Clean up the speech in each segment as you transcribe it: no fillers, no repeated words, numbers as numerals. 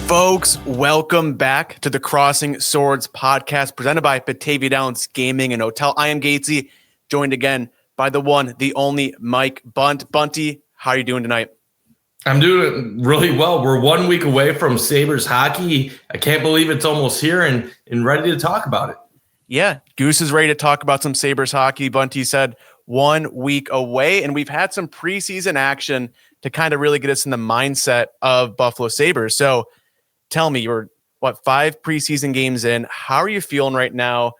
Folks, welcome back to the Crossing Swords podcast presented by Batavia Downs Gaming and Hotel. I am Gatesy, joined again by the one, the only Mike Bunt. Bunty, how are you doing tonight? I'm doing really well. We're 1 week away from Sabres hockey. I can't believe it's almost here and ready to talk about it. Yeah, Goose is ready to talk about some Sabres hockey. Bunty said 1 week away, and we've had some preseason action to kind of really get us in the mindset of Buffalo Sabres. So tell me, you're 5 preseason games in. How are you feeling right now?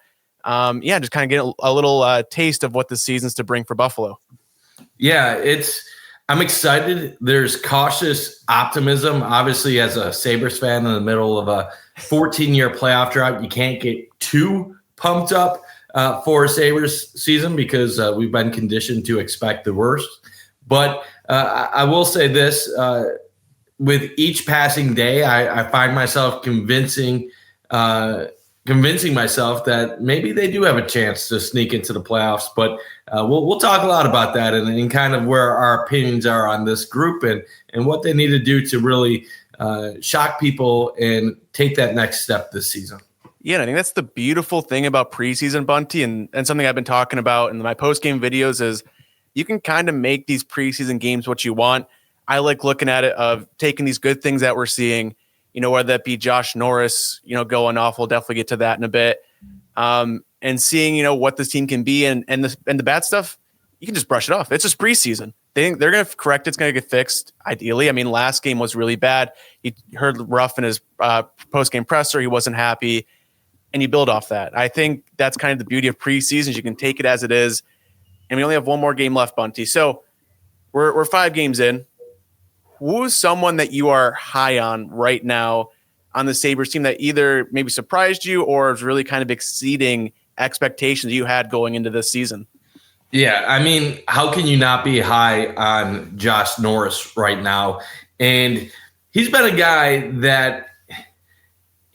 Just kind of get a little taste of what the season's to bring for Buffalo. Yeah, I'm excited. There's cautious optimism. Obviously, as a Sabres fan in the middle of a 14-year playoff drought, you can't get too pumped up for a Sabres season because we've been conditioned to expect the worst. But I will say this. With each passing day, I find myself convincing myself that maybe they do have a chance to sneak into the playoffs. But we'll talk a lot about that and kind of where our opinions are on this group and what they need to do to really shock people and take that next step this season. Yeah, I think that's the beautiful thing about preseason, Bunty, and something I've been talking about in my post-game videos is you can kind of make these preseason games what you want. I like looking at it of taking these good things that we're seeing, whether that be Josh Norris, going off. We'll definitely get to that in a bit. And seeing, what this team can be and the bad stuff, you can just brush it off. It's just preseason. They're going to correct it. It's going to get fixed, ideally. I mean, last game was really bad. He heard Ruff in his post-game presser. He wasn't happy. And you build off that. I think that's kind of the beauty of preseason. You can take it as it is. And we only have one more game left, Bunty. So we're 5 games in. Who's someone that you are high on right now on the Sabres team that either maybe surprised you or is really kind of exceeding expectations you had going into this season? Yeah, I mean, how can you not be high on Josh Norris right now? And he's been a guy that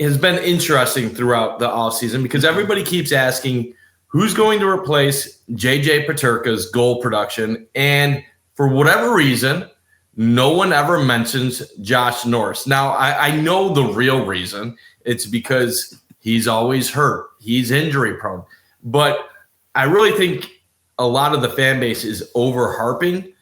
has been interesting throughout the offseason because everybody keeps asking who's going to replace J.J. Peterka's goal production. And for whatever reason, no one ever mentions Josh Norris. Now, I know the real reason. It's because he's always hurt. He's injury prone. But I really think a lot of the fan base is over-harping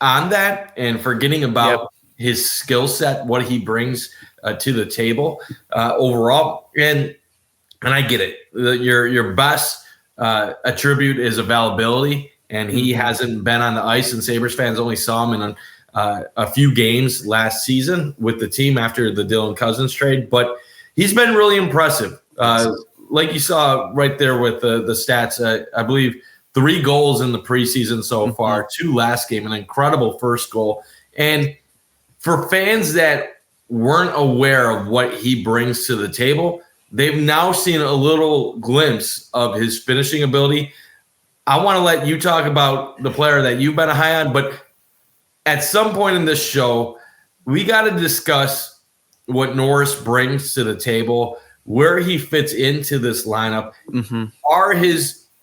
on that and forgetting about his skill set, what he brings to the table overall. And I get it. Your best attribute is availability, and he hasn't been on the ice, and Sabres fans only saw him in a few games last season with the team after the Dylan Cousins trade, but he's been really impressive. Like you saw right there with the stats, I believe 3 goals in the preseason so far, 2 last game, an incredible first goal. And for fans that weren't aware of what he brings to the table, they've now seen a little glimpse of his finishing ability. I want to let you talk about the player that you've been high on, but at some point in this show, we got to discuss what Norris brings to the table, where he fits into this lineup.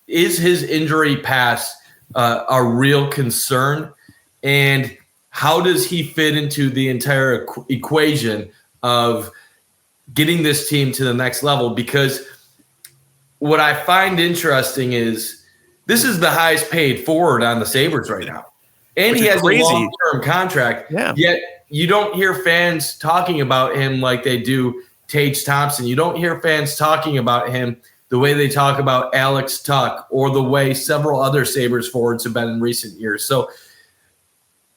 Is his injury past a real concern, and how does he fit into the entire equation of getting this team to the next level? Because what I find interesting is this is the highest paid forward on the Sabres right now. And he has a long-term contract, yet you don't hear fans talking about him like they do Tage Thompson. You don't hear fans talking about him the way they talk about Alex Tuck or the way several other Sabres forwards have been in recent years. So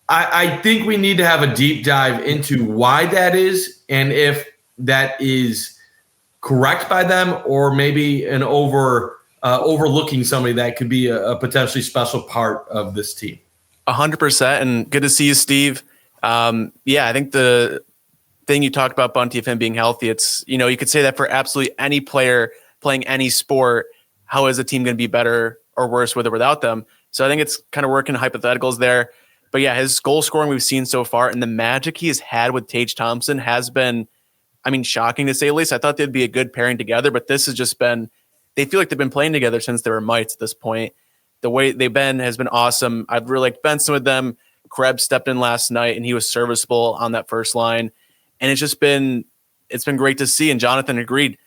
I think we need to have a deep dive into why that is and if that is correct by them or maybe an overlooking somebody that could be a potentially special part of this team. 100%, and good to see you, Steve. I think the thing you talked about, Bunty, of him being healthy, it's, you could say that for absolutely any player playing any sport. How is the team going to be better or worse with or without them? So I think it's kind of working hypotheticals there. But yeah, his goal scoring we've seen so far and the magic he has had with Tage Thompson has been, shocking to say the least. I thought they'd be a good pairing together, but this has just been, they feel like they've been playing together since they were mites at this point. The way they've been has been awesome. I've really liked Benson with them. Krebs stepped in last night and he was serviceable on that first line. And it's just been it's been great to see. And Jonathan agreed.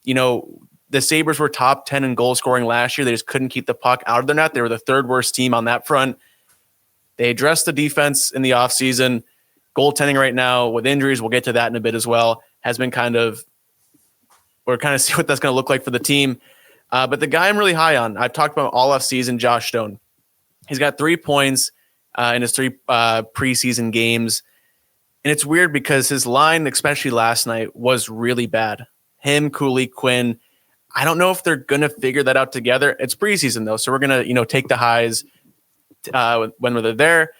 The Sabres were top 10 in goal scoring last year. They just couldn't keep the puck out of their net. They were the third worst team on that front. They addressed the defense in the offseason. Goaltending right now with injuries, we'll get to that in a bit as well, has been we're kind of see what that's going to look like for the team. But the guy I'm really high on, I've talked about all off season, Josh Stone. He's got 3 points in his 3 preseason games. And it's weird because his line, especially last night, was really bad. Him, Cooley, Quinn. I don't know if they're going to figure that out together. It's preseason, though, so we're going to, take the highs when they're there.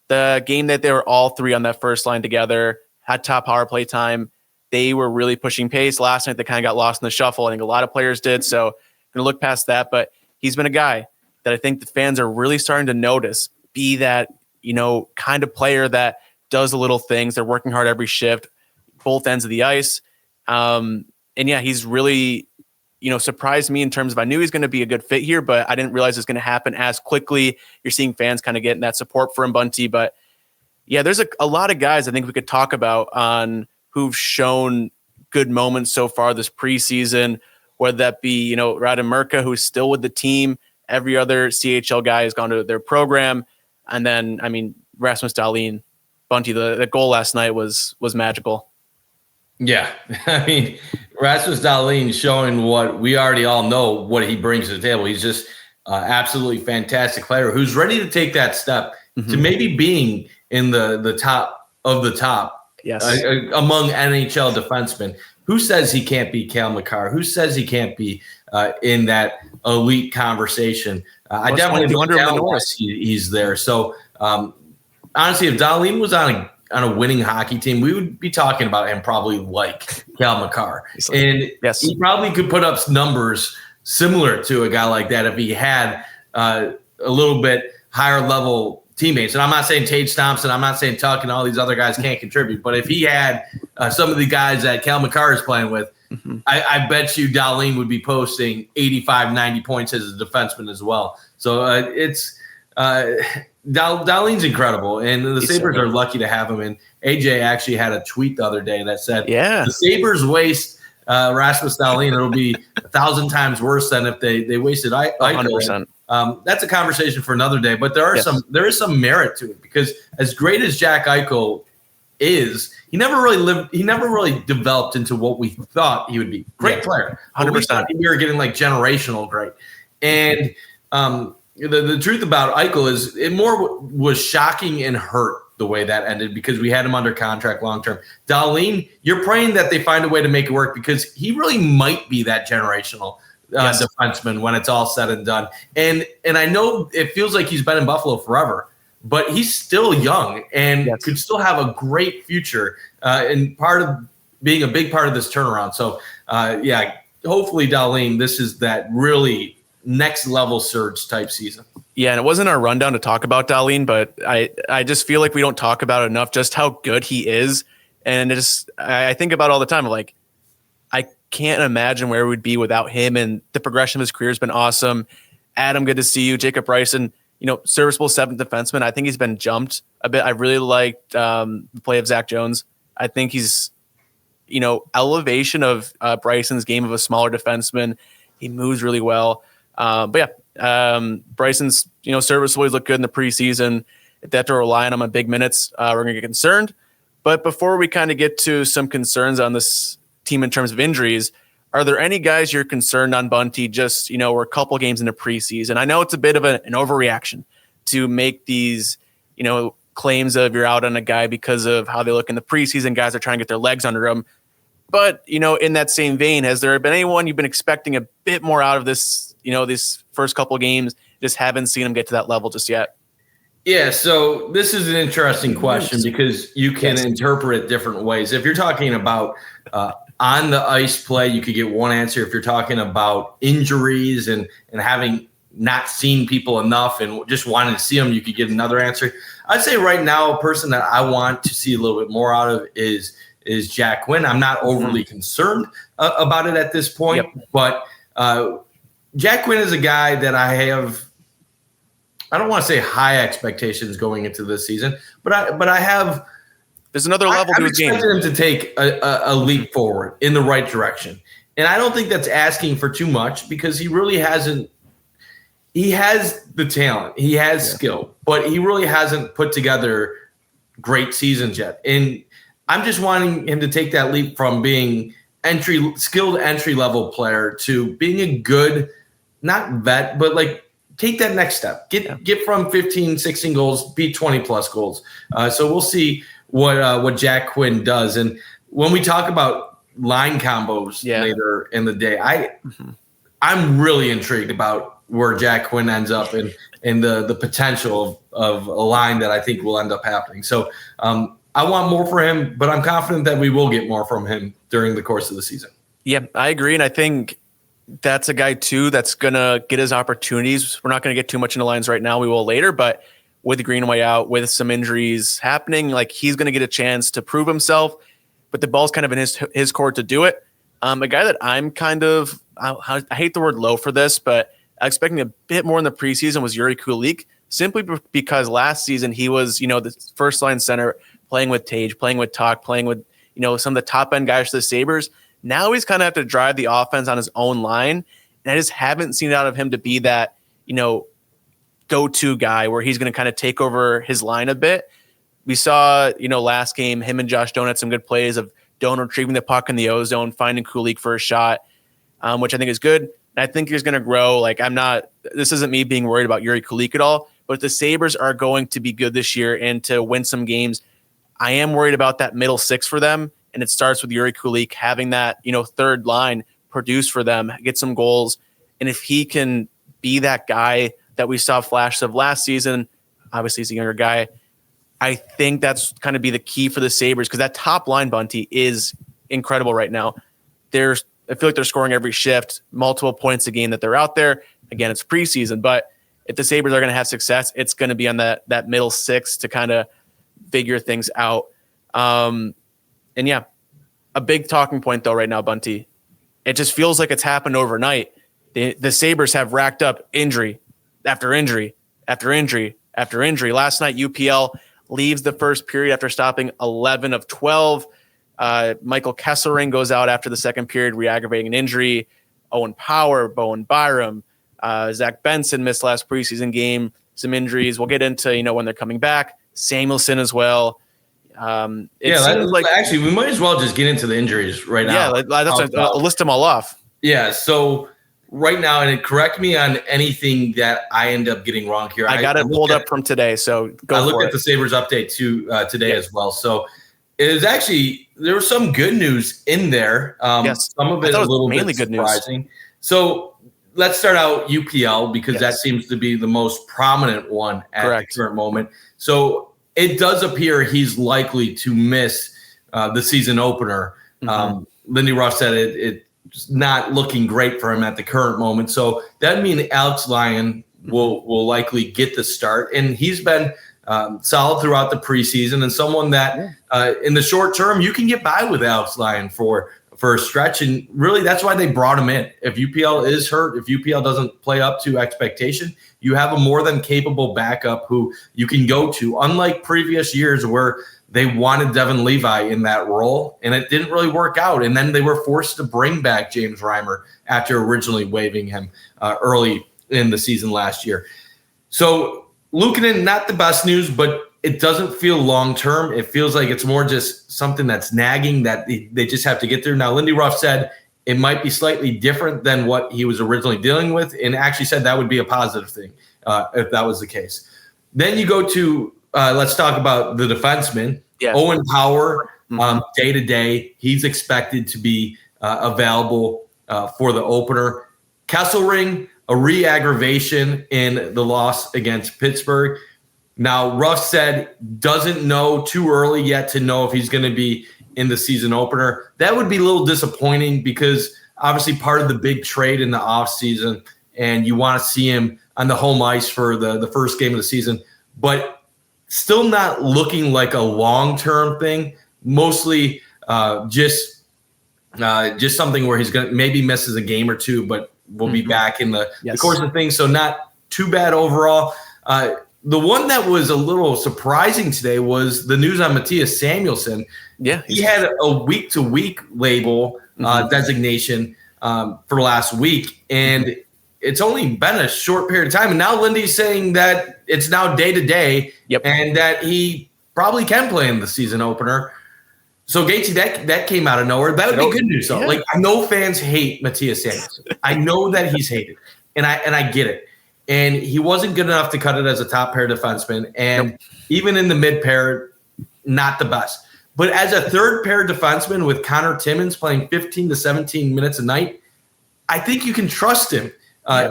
The game that they were all 3 on that first line together, had top power play time. They were really pushing pace. Last night, they kind of got lost in the shuffle. I think a lot of players did, so I'm going to look past that. But he's been a guy that I think the fans are really starting to notice, be that, kind of player that does the little things. They're working hard every shift, both ends of the ice. And yeah, he's really, surprised me in terms of, I knew he's going to be a good fit here, but I didn't realize it's going to happen as quickly. You're seeing fans kind of getting that support from Bunty. But yeah, there's a lot of guys I think we could talk about on who've shown good moments so far this preseason, whether that be, Radim Murka, who's still with the team. Every other CHL guy has gone to their program. And then, Rasmus Dahlin, Bunty, the goal last night was magical. Yeah. Rasmus Dahlin showing what we already all know, what he brings to the table. He's just absolutely fantastic player who's ready to take that step to maybe being in the top of the top. Yes. Among NHL defensemen. Who says he can't be Cale Makar? Who says he can't be in that elite conversation? I definitely wonder he's there. So honestly, if Dahlin was on a winning hockey team, we would be talking about him probably like Cale Makar. And he probably could put up numbers similar to a guy like that if he had a little bit higher level teammates. And I'm not saying Tage Thompson, I'm not saying Tuck and all these other guys can't contribute, but if he had some of the guys that Cale Makar is playing with, I bet you Dahlin would be posting 85, 90 points as a defenseman as well. So Dahlin's incredible, and the Sabres are lucky to have him. And AJ actually had a tweet the other day that said, the Sabres waste Rasmus Dahlin, it'll be 1,000 times worse than if they wasted Eichel. 100%. That's a conversation for another day, but there is some merit to it, because as great as Jack Eichel is, he never really developed into what we thought he would be. Great player. 100%. We were getting like generational great. And the truth about Eichel is it more was shocking and hurt the way that ended, because we had him under contract long term. Dahlin, you're praying that they find a way to make it work, because he really might be that generational defenseman when it's all said and done. And I know it feels like he's been in Buffalo forever, but he's still young and could still have a great future and part of being a big part of this turnaround. So hopefully Dahlin, this is that really next level surge type season. Yeah, and it wasn't our rundown to talk about Dahlin, but I just feel like we don't talk about it enough, just how good he is. And I think about it all the time, like, I can't imagine where we'd be without him, and the progression of his career has been awesome. Adam, good to see you. Jacob Bryson, serviceable 7th defenseman. I think he's been jumped a bit. I really liked the play of Zach Jones. I think he's, elevation of Bryson's game of a smaller defenseman. He moves really well. Bryson's, serviceable. He's looked good in the preseason. If they have to rely on him on big minutes, we're going to get concerned. But before we kind of get to some concerns on this team in terms of injuries, are there any guys you're concerned on, Bunty? Just, we're a couple games into preseason. I know it's a bit of an overreaction to make these, claims of you're out on a guy because of how they look in the preseason. Guys are trying to get their legs under them. But, in that same vein, has there been anyone you've been expecting a bit more out of this, these first couple of games, just haven't seen them get to that level just yet? Yeah, so this is an interesting question, because you can interpret it different ways. If you're talking about on the ice play, you could get one answer. If you're talking about injuries and having not seen people enough and just wanting to see them, you could get another answer. I'd say right now, a person that I want to see a little bit more out of is Jack Quinn. I'm not overly concerned about it at this point, but Jack Quinn is a guy that I don't want to say high expectations going into this season, but I have There's another level to his game. I'm expecting him to take a leap forward in the right direction. And I don't think that's asking for too much because he really hasn't. He has the talent. He has skill, but he really hasn't put together great seasons yet. And I'm just wanting him to take that leap from being skilled entry level player to being a good, not vet, but like take that next step. Get from 15, 16 goals, be 20 plus goals. So we'll see what Jack Quinn does. And when we talk about line combos later in the day, I'm really intrigued about where Jack Quinn ends up and the potential of a line that I think will end up happening. So I want more for him, but I'm confident that we will get more from him during the course of the season. Yeah, I agree. And I think that's a guy too that's going to get his opportunities. We're not going to get too much into lines right now. We will later, but with Greenway out, with some injuries happening, like he's going to get a chance to prove himself, but the ball's kind of in his court to do it. A guy that I'm kind of, I hate the word low for this, but expecting a bit more in the preseason was Yuri Kulik, simply because last season he was, the first line center playing with Tage, playing with Talk, playing with, some of the top end guys for the Sabres. Now he's kind of have to drive the offense on his own line. And I just haven't seen it out of him to be that, go-to guy where he's going to kind of take over his line a bit. We saw, last game, him and Josh Doan had some good plays of Doan retrieving the puck in the O-zone, finding Kulik for a shot, which I think is good. And I think he's going to grow. Like this isn't me being worried about Yuri Kulik at all, but the Sabres are going to be good this year and to win some games. I am worried about that middle six for them. And it starts with Yuri Kulik having that, third line produce for them, get some goals. And if he can be that guy that we saw flashes of last season, obviously he's a younger guy, I think that's kind of be the key for the Sabres because that top line, Bunty, is incredible right now. I feel like they're scoring every shift, multiple points a game that they're out there. Again, it's preseason, but if the Sabres are going to have success, it's going to be on that middle six to kind of figure things out. And yeah, a big talking point though right now, Bunty, it just feels like it's happened overnight. The Sabres have racked up injury after injury after injury after injury. Last night, UPL leaves the first period after stopping 11 of 12. Michael Kesselring goes out after the second period, re-aggravating an injury. Owen Power, Bowen Byram, Zach Benson missed last preseason game, some injuries. We'll get into, when they're coming back. Samuelson as well. Actually, we might as well just get into the injuries right now. Yeah, I'll list them all off. Yeah, so right now, and correct me on anything that I end up getting wrong here. I got it pulled up from today, so go for it. I looked at the Sabres update too today as well. So it is actually, there was some good news in there. Yes. Some of it a little bit surprising. News. So let's start out UPL because that seems to be the most prominent one at the current moment. So it does appear he's likely to miss the season opener. Lindy Ruff said it's not looking great for him at the current moment. So that means Alex Lyon will likely get the start. And he's been solid throughout the preseason and someone that in the short term, you can get by with Alex Lyon for a stretch. And really, that's why they brought him in. If UPL is hurt, if UPL doesn't play up to expectation, you have a more than capable backup who you can go to, unlike previous years where they wanted Devin Levi in that role, and it didn't really work out. And then they were forced to bring back James Reimer after originally waiving him early in the season last year. So Luukkonen, not the best news, but it doesn't feel long-term. It feels like it's more just something that's nagging that they just have to get through. Now, Lindy Ruff said it might be slightly different than what he was originally dealing with, and actually said that would be a positive thing if that was the case. Then you go to let's talk about the defenseman. Yes. Owen Power, day-to-day, he's expected to be available for the opener. Kesselring, a re-aggravation in the loss against Pittsburgh. Now, Ruff said doesn't know too early yet to know if he's going to be in the season opener. That would be a little disappointing because obviously part of the big trade in the offseason, and you want to see him on the home ice for the first game of the season. But still not looking like a long-term thing, mostly just something where he's going to maybe misses a game or two, but will be back in the course of things. So not too bad overall. the one that was a little surprising today was the news on Matthias Samuelsson. Yeah, he had a week-to-week label designation for last week, and it's only been a short period of time. And now Lindy's saying that it's now day-to-day, and that he probably can play in the season opener. So, Gatesy, that came out of nowhere. That would be good news, though. Yeah. Like, I know fans hate Matthias Samuelsson. I know that he's hated, and I get it. And he wasn't good enough to cut it as a top pair defenseman. And even in the mid pair, not the best. But as a third pair defenseman with Connor Timmins playing 15 to 17 minutes a night, I think you can trust him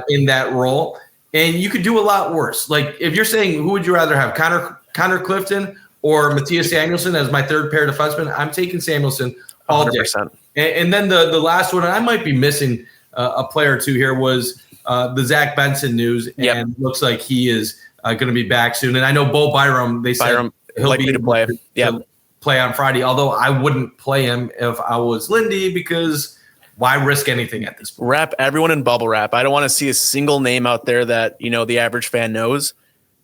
in that role. And you could do a lot worse. Like, if you're saying, who would you rather have, Connor Clifton or Matthias Samuelsson as my third pair defenseman, I'm taking Samuelsson all 100%. Day. And then the last one, and I might be missing a player or two here, was the Zach Benson news, and looks like he is going to be back soon. And I know Bo Byram, they said he'll likely be to play. To play on Friday, although I wouldn't play him if I was Lindy, because why risk anything at this point? Wrap everyone in bubble wrap. I don't want to see a single name out there that, the average fan knows.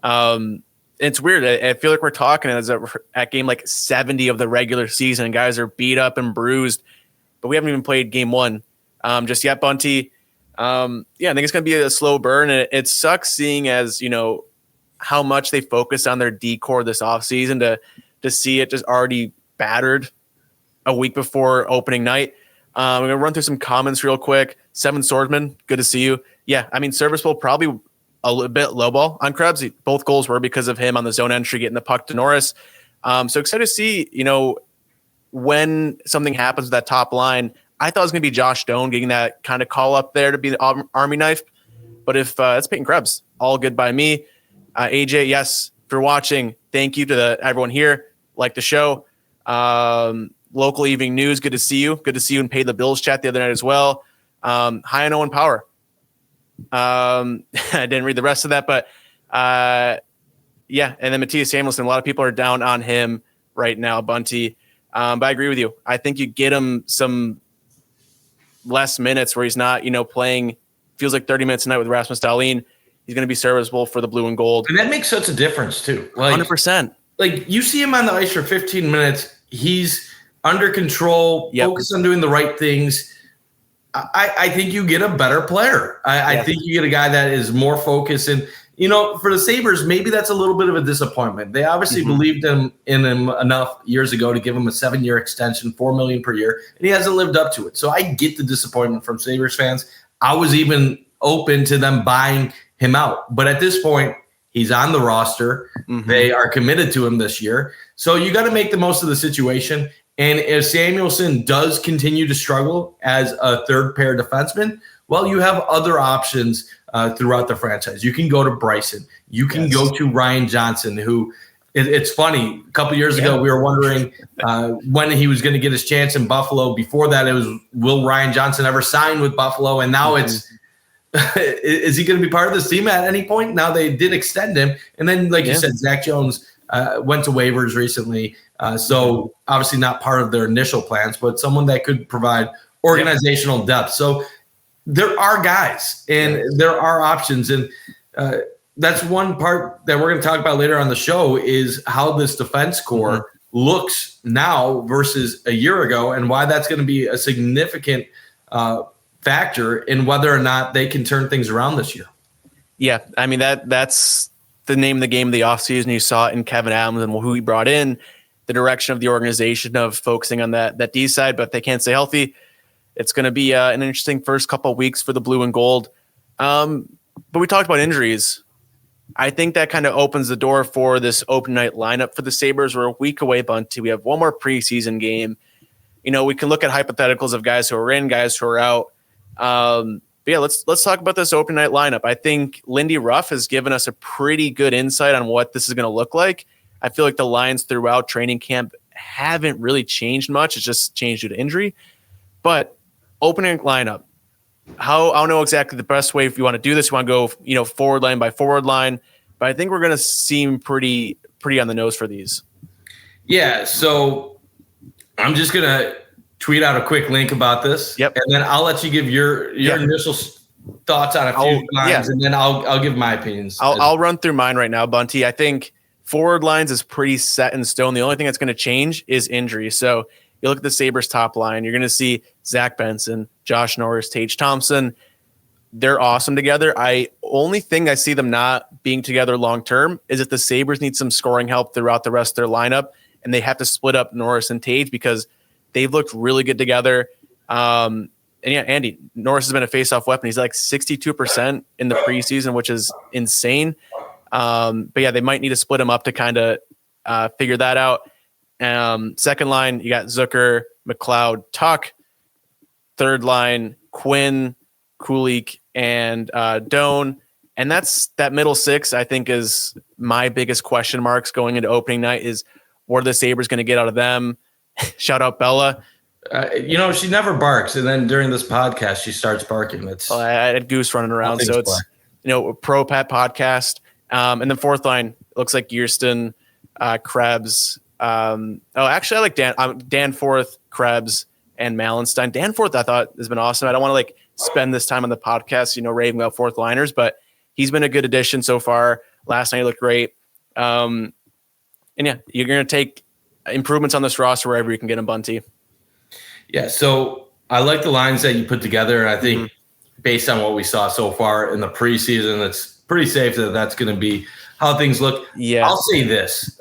It's weird. I feel like we're talking at game like 70 of the regular season, and guys are beat up and bruised, but we haven't even played game one just yet, Bunty. I think it's going to be a slow burn. And it sucks seeing as, how much they focus on their D-core this offseason to see it just already battered a week before opening night. I'm going to run through some comments real quick. Seven Swordsman, good to see you. Yeah, I mean, serviceable, probably a little bit low ball on Krebs. Both goals were because of him on the zone entry, getting the puck to Norris. So excited to see, when something happens with that top line. I thought it was going to be Josh Stone getting that kind of call up there to be the Army knife. But if it's Peyton Krebs, all good by me. AJ, yes, for watching. Thank you to everyone here. Like the show. Local evening news, good to see you. Good to see you in Pay the Bills chat the other night as well. High on Owen Power. I didn't read the rest of that, but and then Matthias Samuelsson, a lot of people are down on him right now, Bunty. But I agree with you. I think you get him some less minutes where he's not, playing, feels like 30 minutes a night with Rasmus Dahlin. He's going to be serviceable for the blue and gold. And that makes such a difference too. 100%. Like, you see him on the ice for 15 minutes. He's under control, focused on doing the right things. I think you get a better player. I think you get a guy that is more focused. And, for the Sabres, maybe that's a little bit of a disappointment. They obviously believed in him enough years ago to give him a 7-year extension, $4 million per year, and he hasn't lived up to it. So I get the disappointment from Sabres fans. I was even open to them buying him out. But at this point, he's on the roster. They are committed to him this year. So you got to make the most of the situation. And if Samuelsson does continue to struggle as a third pair defenseman, well, you have other options throughout the franchise. You can go to Bryson. You can go to Ryan Johnson, who it's funny. A couple years ago, we were wondering when he was going to get his chance in Buffalo. Before that, it was, will Ryan Johnson ever sign with Buffalo? And now it's, is he going to be part of this team at any point? Now they did extend him. And then, like you said, Zach Jones went to waivers recently. So obviously not part of their initial plans, but someone that could provide organizational depth. So there are guys and there are options. And that's one part that we're going to talk about later on the show, is how this defense core looks now versus a year ago, and why that's going to be a significant factor in whether or not they can turn things around this year. Yeah, I mean, that's the name of the game of the offseason. You saw it in Kevin Adams and who he brought in, the direction of the organization of focusing on that D side, but if they can't stay healthy, it's going to be an interesting first couple of weeks for the blue and gold. But we talked about injuries. I think that kind of opens the door for this open night lineup for the Sabres. We're a week away, Bunty. We have one more preseason game. We can look at hypotheticals of guys who are in, guys who are out. But yeah, let's talk about this open night lineup. I think Lindy Ruff has given us a pretty good insight on what this is going to look like. I feel like the lines throughout training camp haven't really changed much. It's just changed due to injury. But opening lineup, I don't know exactly the best way if you want to do this. You want to go, forward line by forward line, but I think we're going to seem pretty on the nose for these. Yeah. So I'm just going to tweet out a quick link about this. Yep. And then I'll let you give your initial thoughts on a few lines, and then I'll give my opinions. I'll run through mine right now, Bunty. I think forward lines is pretty set in stone. The only thing that's going to change is injury. So you look at the Sabres top line, you're going to see Zach Benson, Josh Norris, Tage Thompson. They're awesome together. Only thing I see them not being together long term is if the Sabres need some scoring help throughout the rest of their lineup, and they have to split up Norris and Tage because they've looked really good together. And yeah, Andy, Norris has been a faceoff weapon. He's like 62% in the preseason, which is insane. But yeah, they might need to split him up to kind of figure that out. Second line, you got Zucker, McLeod, Tuck. Third line, Quinn, Kulich, and Doan. And that middle six, I think, is my biggest question marks going into opening night is what are the Sabres going to get out of them? Shout out Bella. She never barks. And then during this podcast, she starts barking. I had Goose running around. So it's, pro pet podcast. And then fourth line, looks like Gearston, Krebs. Actually, I like Danforth, Krebs, and Malenstein. Danforth, I thought, has been awesome. I don't want to spend this time on the podcast, raving about fourth liners, but he's been a good addition so far. Last night he looked great. And yeah, you're going to take improvements on this roster wherever you can get them, Bunty. Yeah, so I like the lines that you put together, and I think based on what we saw so far in the preseason, it's pretty safe that that's going to be how things look. Yeah, I'll say this.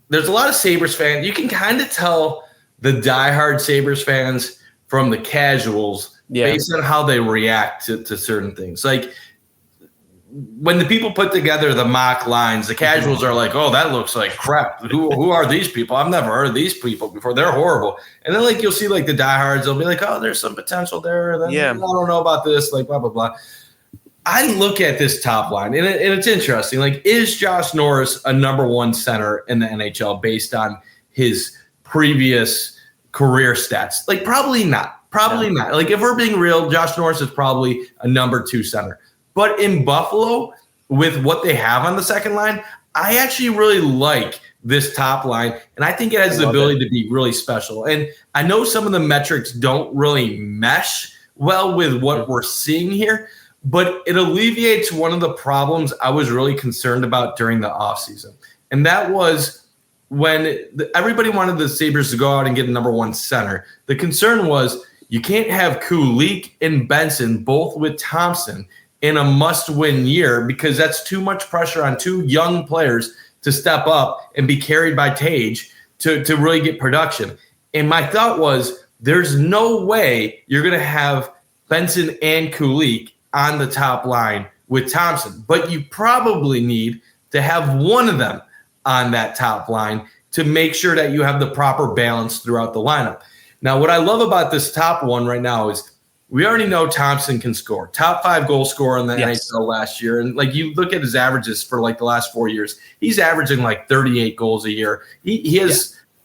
There's a lot of Sabres fans. You can kind of tell the diehard Sabres fans from the casuals based on how they react to certain things. Like when the people put together the mock lines, the casuals are like, oh, that looks like crap. Who are these people? I've never heard of these people before. They're horrible. And then you'll see the diehards, they'll be like, oh, there's some potential there. Then, I don't know about this, blah, blah, blah. I look at this top line, and it's interesting. Is Josh Norris a number one center in the NHL based on his previous career stats? Probably not. Probably not. If we're being real, Josh Norris is probably a number two center. But in Buffalo, with what they have on the second line, I actually really like this top line, and I think it has the ability to be really special. And I know some of the metrics don't really mesh well with what we're seeing here, but it alleviates one of the problems I was really concerned about during the offseason. And that was when everybody wanted the Sabres to go out and get a number one center. The concern was you can't have Kulich and Benson both with Thompson in a must-win year because that's too much pressure on two young players to step up and be carried by Tage to really get production. And my thought was there's no way you're going to have Benson and Kulich on the top line with Thompson, but you probably need to have one of them on that top line to make sure that you have the proper balance throughout the lineup. Now, what I love about this top one right now is we already know Thompson can score. Top 5 goal scorer in the NHL last year. And you look at his averages for the last 4 years, he's averaging 38 goals a year. He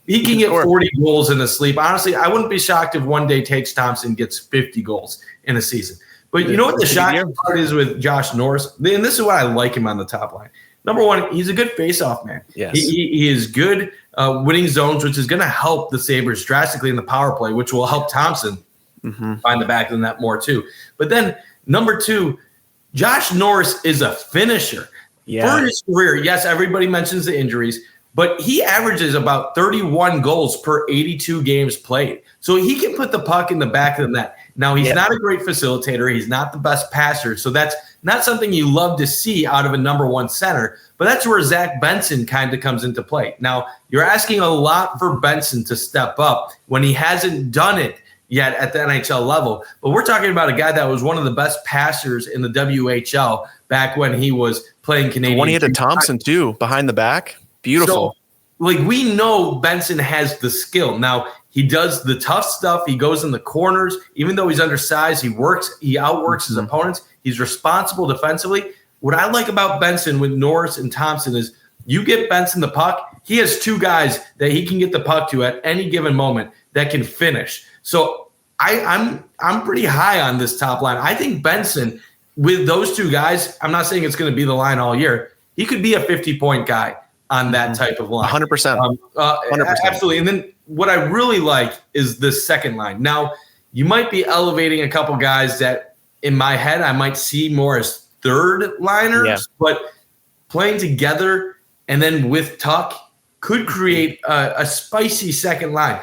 can get 40 goals in a sleep. Honestly, I wouldn't be shocked if one day Tage Thompson gets 50 goals in a season. But you know what the shocking part is with Josh Norris? And this is why I like him on the top line. Number one, he's a good faceoff man. Yes. He is good winning zones, which is going to help the Sabres drastically in the power play, which will help Thompson find the back of the net more too. But then number two, Josh Norris is a finisher. For his career, yes, everybody mentions the injuries, but he averages about 31 goals per 82 games played. So he can put the puck in the back of the net. Now, he's not a great facilitator. He's not the best passer. So that's not something you love to see out of a number one center. But that's where Zach Benson kind of comes into play. Now, you're asking a lot for Benson to step up when he hasn't done it yet at the NHL level. But we're talking about a guy that was one of the best passers in the WHL back when he was playing Canadian. When he had a Thompson, too, behind the back. Beautiful. So, we know Benson has the skill. Now, he does the tough stuff. He goes in the corners. Even though he's undersized, he outworks his opponents. He's responsible defensively. What I like about Benson with Norris and Thompson is you get Benson the puck, he has two guys that he can get the puck to at any given moment that can finish. So I'm pretty high on this top line. I think Benson, with those two guys, I'm not saying it's going to be the line all year. He could be a 50-point guy on that type of line. 100%. 100%. Absolutely. And then what I really like is the second line. Now, you might be elevating a couple guys that in my head, I might see more as third liners, but playing together and then with Tuck could create a spicy second line.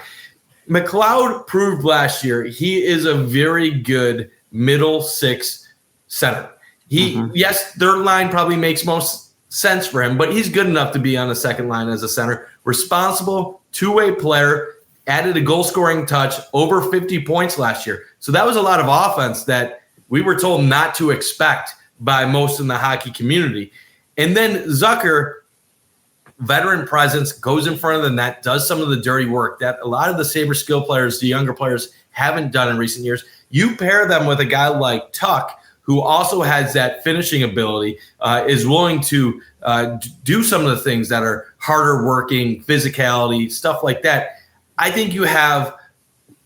McLeod proved last year he is a very good middle six center. Yes, third line probably makes most sense for him, but he's good enough to be on the second line as a center. Responsible, two-way player, added a goal-scoring touch, over 50 points last year. So that was a lot of offense that we were told not to expect by most in the hockey community. And then Zucker, veteran presence, goes in front of the net, does some of the dirty work that a lot of the Sabres skill players, the younger players, haven't done in recent years. You pair them with a guy like Tuck, who also has that finishing ability, is willing to do some of the things that are harder working, physicality, stuff like that. I think you have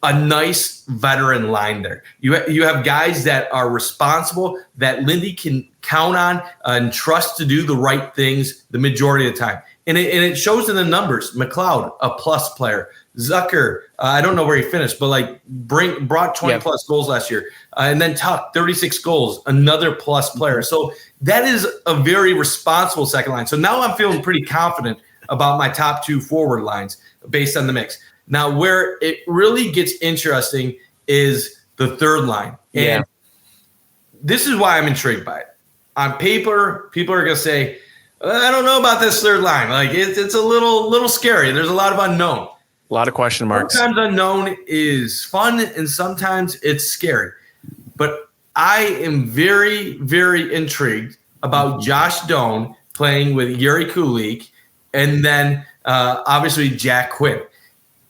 a nice veteran line there. You have guys that are responsible, that Lindy can count on and trust to do the right things the majority of the time. And it shows in the numbers. McLeod, a plus player. Zucker, I don't know where he finished, but brought 20 plus goals last year. And then Tuck, 36 goals, another plus player. So that is a very responsible second line. So now I'm feeling pretty confident about my top two forward lines based on the mix. Now, where it really gets interesting is the third line. And this is why I'm intrigued by it. On paper, people are going to say, I don't know about this third line. Like it's a little scary. There's a lot of unknown. A lot of question marks. Sometimes unknown is fun and sometimes it's scary. But I am very, very intrigued about Josh Doan playing with Yuri Kulik and then obviously Jack Quinn.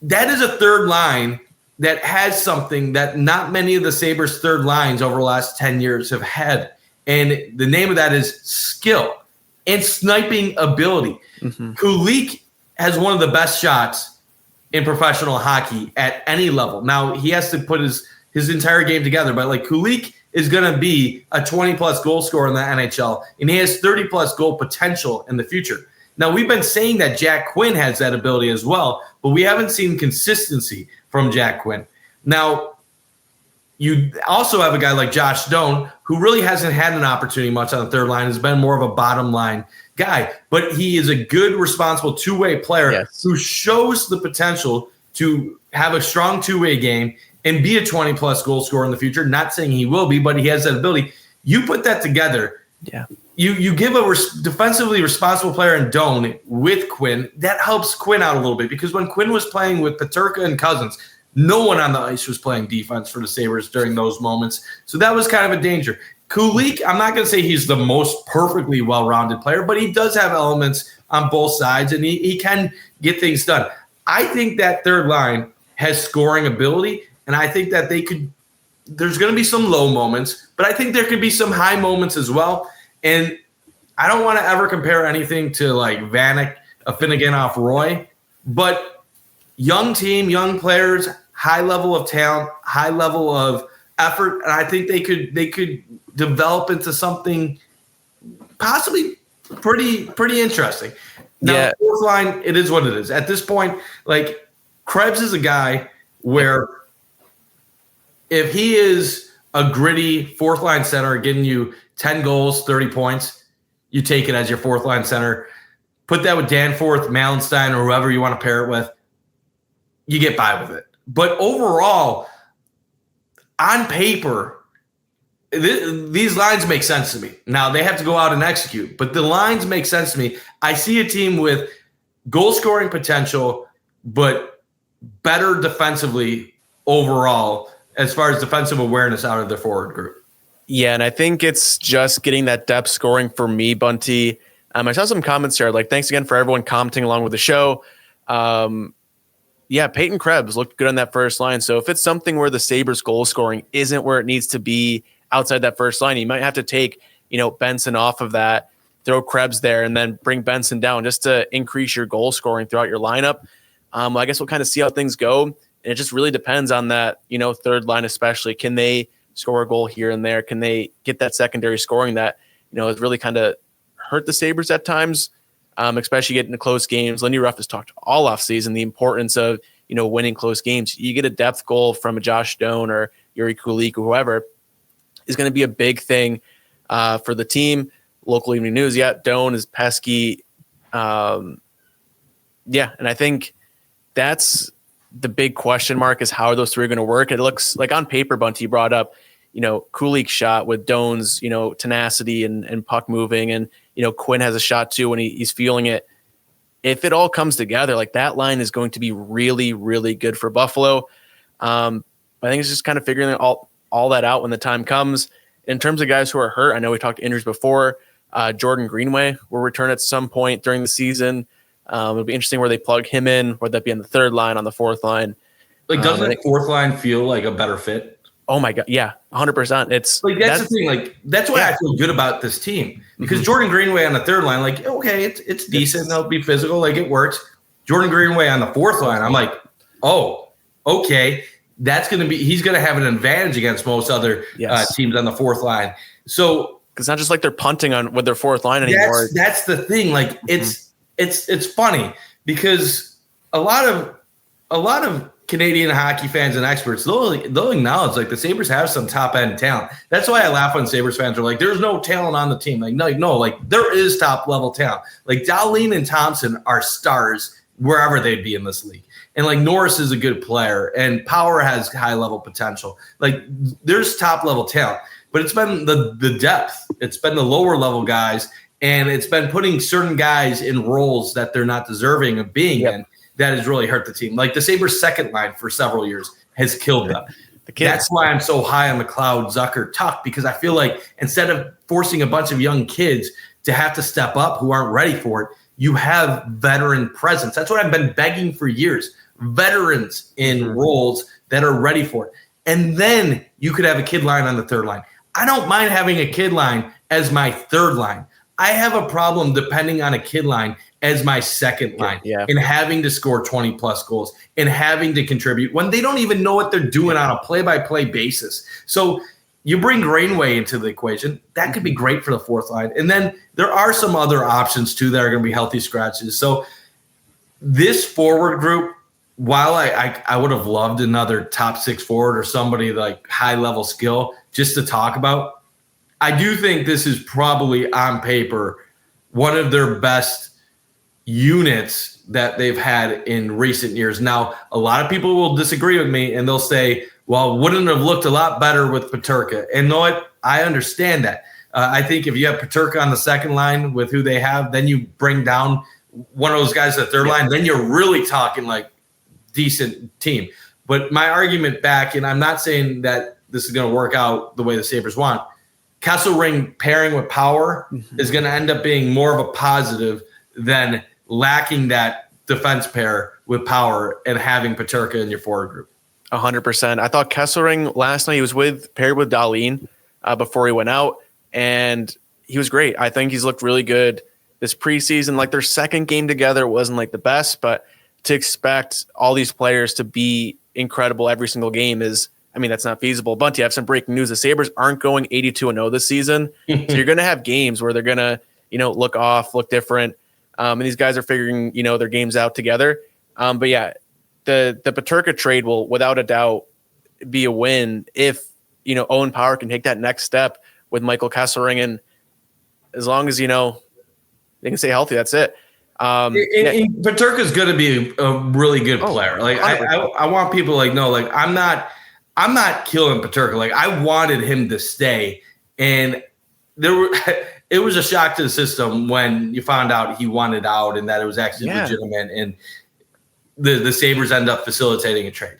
That is a third line that has something that not many of the Sabres third lines over the last 10 years have had. And the name of that is skill and sniping ability. Kulik has one of the best shots in professional hockey at any level. Now, he has to put his entire game together, but Kulik is going to be a 20-plus goal scorer in the NHL, and he has 30-plus goal potential in the future. Now, we've been saying that Jack Quinn has that ability as well, but we haven't seen consistency from Jack Quinn. Now, you also have a guy like Josh Doan, who really hasn't had an opportunity much on the third line, has been more of a bottom line guy, but he is a good, responsible two-way player who shows the potential to have a strong two-way game and be a 20-plus goal scorer in the future. Not saying he will be, but he has that ability. You put that together. You give a defensively responsible player in Doan with Quinn. That helps Quinn out a little bit because when Quinn was playing with Peterka and Cousins, no one on the ice was playing defense for the Sabres during those moments. So that was kind of a danger. Kulik, I'm not going to say he's the most perfectly well-rounded player, but he does have elements on both sides, and he can get things done. I think that third line has scoring ability, and I think that there's going to be some low moments, but I think there could be some high moments as well. And I don't want to ever compare anything to Vanek, a Finnegan off Roy, but young team, young players, high level of talent, high level of effort, and I think they could develop into something possibly pretty interesting. Now, fourth line, it is what it is. At this point, Krebs is a guy where if he is a gritty fourth line center getting you 10 goals, 30 points, you take it as your fourth line center. Put that with Danforth, Malenstein, or whoever you want to pair it with. You get by with it. But overall, on paper, these lines make sense to me. Now, they have to go out and execute, but the lines make sense to me. I see a team with goal-scoring potential, but better defensively overall as far as defensive awareness out of their forward group. Yeah, and I think it's just getting that depth scoring for me, Bunty. I saw some comments here. Thanks again for everyone commenting along with the show. Peyton Krebs looked good on that first line. So if it's something where the Sabres goal scoring isn't where it needs to be outside that first line, you might have to take, Benson off of that, throw Krebs there, and then bring Benson down just to increase your goal scoring throughout your lineup. I guess we'll kind of see how things go. And it just really depends on that, third line especially. Can they score a goal here and there? Can they get that secondary scoring that, has really kind of hurt the Sabres at times? Especially getting to close games. Lindy Ruff has talked all offseason the importance of, winning close games. You get a depth goal from a Josh Doan or Yuri Kulik or whoever, is going to be a big thing for the team. Local evening news, Doan is pesky. And I think that's the big question mark is how are those three going to work. It looks like on paper, Bunty brought up, Kulik's shot with Doan's, tenacity and puck moving. And, Quinn has a shot too when he's feeling it. If it all comes together, like that line is going to be really, really good for Buffalo. I think it's just kind of figuring all that out when the time comes. In terms of guys who are hurt, I know we talked injuries before. Jordan Greenway will return at some point during the season. It'll be interesting where they plug him in, whether that be on the third line, on the fourth line. Like, doesn't the fourth line feel like a better fit? Oh my God. Yeah. 100%. It's like, that's the thing. Like, that's why I feel good about this team because Jordan Greenway on the third line, like, okay, it's decent. They'll be physical. Like, it works. Jordan Greenway on the fourth line, I'm like, oh, okay. That's going to be, he's going to have an advantage against most other teams on the fourth line. So it's not just like they're punting on with their fourth line anymore. That's the thing. Like, it's funny because a lot of Canadian hockey fans and experts, they'll acknowledge like the Sabres have some top end talent. That's why I laugh when Sabres fans are like, there's no talent on the team. Like, no, like there is top level talent. Like Dahlin and Thompson are stars wherever they'd be in this league. And like Norris is a good player and Power has high level potential. Like there's top level talent, but it's been the depth. It's been the lower level guys. And it's been putting certain guys in roles that they're not deserving of being in. That has really hurt the team. Like the Sabres second line for several years has killed them. That's why I'm so high on McLeod, Zucker, Tuck, because I feel like instead of forcing a bunch of young kids to have to step up who aren't ready for it, you have veteran presence. That's what I've been begging for years. Veterans in roles that are ready for it. And then you could have a kid line on the third line. I don't mind having a kid line as my third line. I have a problem depending on a kid line as my second line and having to score 20 plus goals and having to contribute when they don't even know what they're doing on a play-by-play basis. So you bring Greenway into the equation. That could be great for the fourth line. And then there are some other options too that are going to be healthy scratches. So this forward group, while I would have loved another top six forward or somebody like high level skill just to talk about, I do think this is probably on paper one of their best units that they've had in recent years. Now, a lot of people will disagree with me and they'll say, well, wouldn't it have looked a lot better with Peterka? And know what? I understand that. I think if you have Peterka on the second line with who they have, then you bring down one of those guys at the third line, then you're really talking like decent team. But my argument back, and I'm not saying that this is going to work out the way the Sabres want, Kesselring pairing with Power is going to end up being more of a positive than lacking that defense pair with Power and having Peterka in your forward group. 100%. I thought Kesselring last night, he was paired with Dahlin before he went out, and he was great. I think he's looked really good this preseason. Like their second game together wasn't like the best, but to expect all these players to be incredible every single game is, that's not feasible. Bunty, I have some breaking news. The Sabres aren't going 82-0 this season. So you're going to have games where they're going to, look off, look different. And these guys are figuring, their games out together. But yeah, the Peterka trade will without a doubt be a win if, Owen Power can take that next step with Michael Kesselring. And as long as, they can stay healthy, that's it. Peterka is going to be a really good player. Like I want people I'm not killing Peterka. Like I wanted him to stay, and it was a shock to the system when you found out he wanted out and that it was actually legitimate, and the Sabres end up facilitating a trade.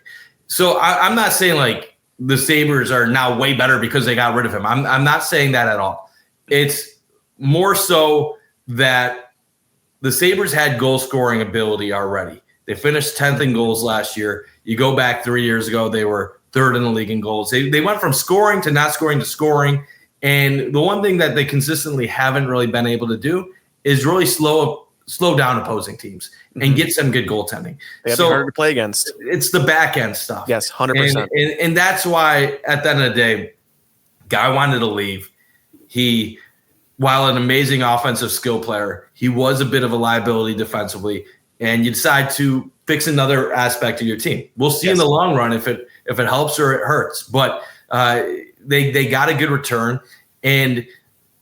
So I'm not saying like the Sabres are now way better because they got rid of him. I'm not saying that at all. It's more so that the Sabres had goal scoring ability already. They finished 10th in goals last year. You go back 3 years ago, they were third in the league in goals. They went from scoring to not scoring to scoring. And the one thing that they consistently haven't really been able to do is really slow down opposing teams and get some good goaltending. They have to be hard to play against. It's the back end stuff. Yes, 100%. And that's why at the end of the day, guy wanted to leave. He, while an amazing offensive skill player, he was a bit of a liability defensively. And you decide to fix another aspect of your team. We'll see in the long run if it helps or it hurts. But They got a good return. And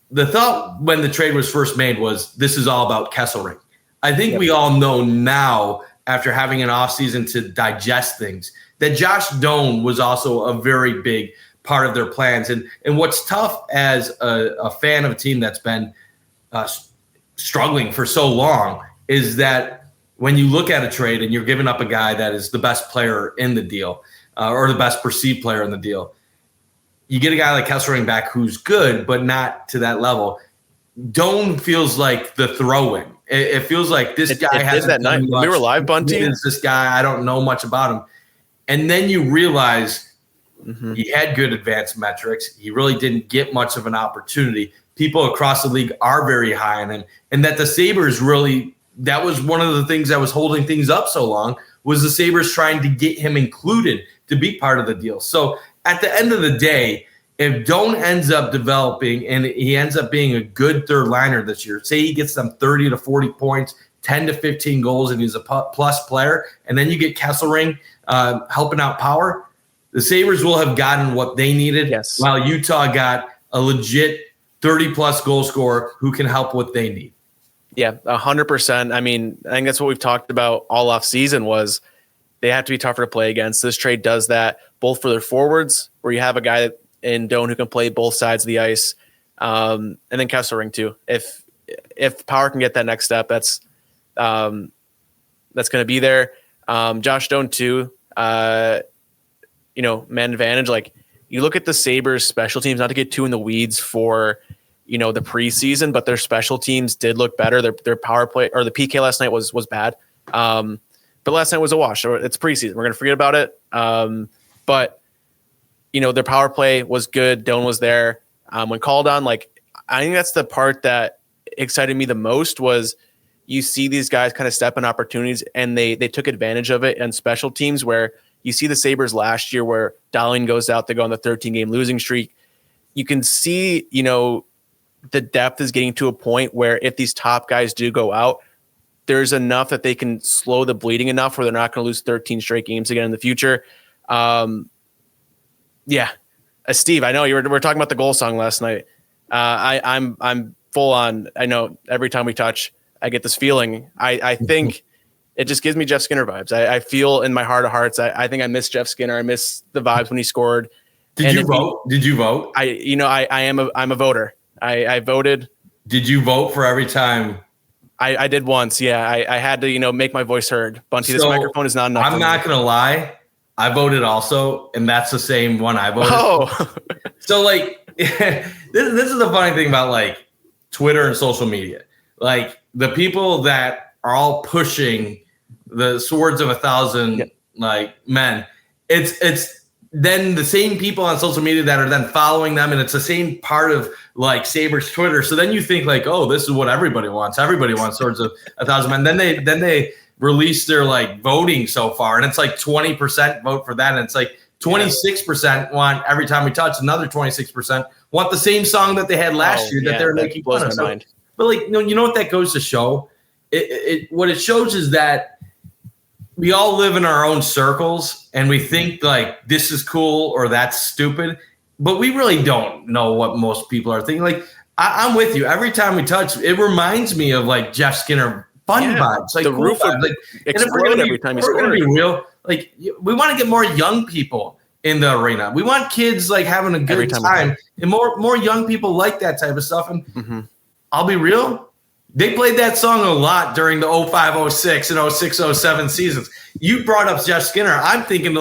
the thought when the trade was first made was this is all about Kesselring. I think we all know now, after having an offseason to digest things, that Josh Doan was also a very big part of their plans. And what's tough as a fan of a team that's been struggling for so long is that when you look at a trade and you're giving up a guy that is the best player in the deal or the best perceived player in the deal, you get a guy like Kesselring back who's good, but not to that level. Doan feels like the throw-in. It feels like this guy has that night. We were live bunting. Is this guy? I don't know much about him. And then you realize he had good advanced metrics. He really didn't get much of an opportunity. People across the league are very high on him. And that the Sabres really, that was one of the things that was holding things up so long, was the Sabres trying to get him included to be part of the deal. So at the end of the day, if Doan ends up developing and he ends up being a good third liner this year, say he gets them 30 to 40 points, 10 to 15 goals, and he's a plus player, and then you get Kesselring helping out power, the Sabres will have gotten what they needed, while Utah got a legit 30-plus goal scorer who can help what they need. Yeah, 100%. I mean, I think that's what we've talked about all off season was they have to be tougher to play against. This trade does that both for their forwards, where you have a guy in Doan who can play both sides of the ice, and then Kesselring too. If power can get that next step, that's going to be there. Josh Doan too. Man advantage. Like you look at the Sabres special teams, not to get too in the weeds for the preseason, but their special teams did look better. Their power play or the PK last night was bad, but last night was a wash. So it's preseason. We're gonna forget about it. But their power play was good. Doan was there when called on. Like I think that's the part that excited me the most was you see these guys kind of step in opportunities and they took advantage of it. And special teams where you see the Sabres last year where Dahling goes out, they go on the 13-game losing streak. You can see, the depth is getting to a point where if these top guys do go out, there's enough that they can slow the bleeding enough where they're not going to lose 13 straight games again in the future. Steve, I know we're talking about the goal song last night. I'm full on. I know every time we touch, I get this feeling. I think it just gives me Jeff Skinner vibes. I feel in my heart of hearts. I think I miss Jeff Skinner. I miss the vibes when he scored. Did you vote? I'm a voter. I voted. Did you vote for every time? I did once. Yeah, I had to make my voice heard. Bunty, this microphone is not enough. I'm not gonna lie. I voted also, and that's the same one I voted. Oh, so this is the funny thing about Twitter and social media. The people that are all pushing the swords of 1,000 men, it's then the same people on social media that are then following them, and it's the same part of Sabres Twitter. So then you think oh, this is what everybody wants. Everybody wants swords of 1,000 men. Then they release their voting so far, and it's 20% vote for that, and it's 26% want Every Time We Touch. Another 26% want the same song that they had last year that they're making fun of. So, but you know what that goes to show? What it shows is that we all live in our own circles, and we think this is cool or that's stupid, but we really don't know what most people are thinking. I'm with you. Every Time We Touch, it reminds me of Jeff Skinner. Fun vibes, the cool roof would explode every time you score. We're gonna be real. We want to get more young people in the arena. We want kids having a good time, and more young people like that type of stuff. And I'll be real, they played that song a lot during the 05-06 and 06-07 seasons. You brought up Jeff Skinner. I'm thinking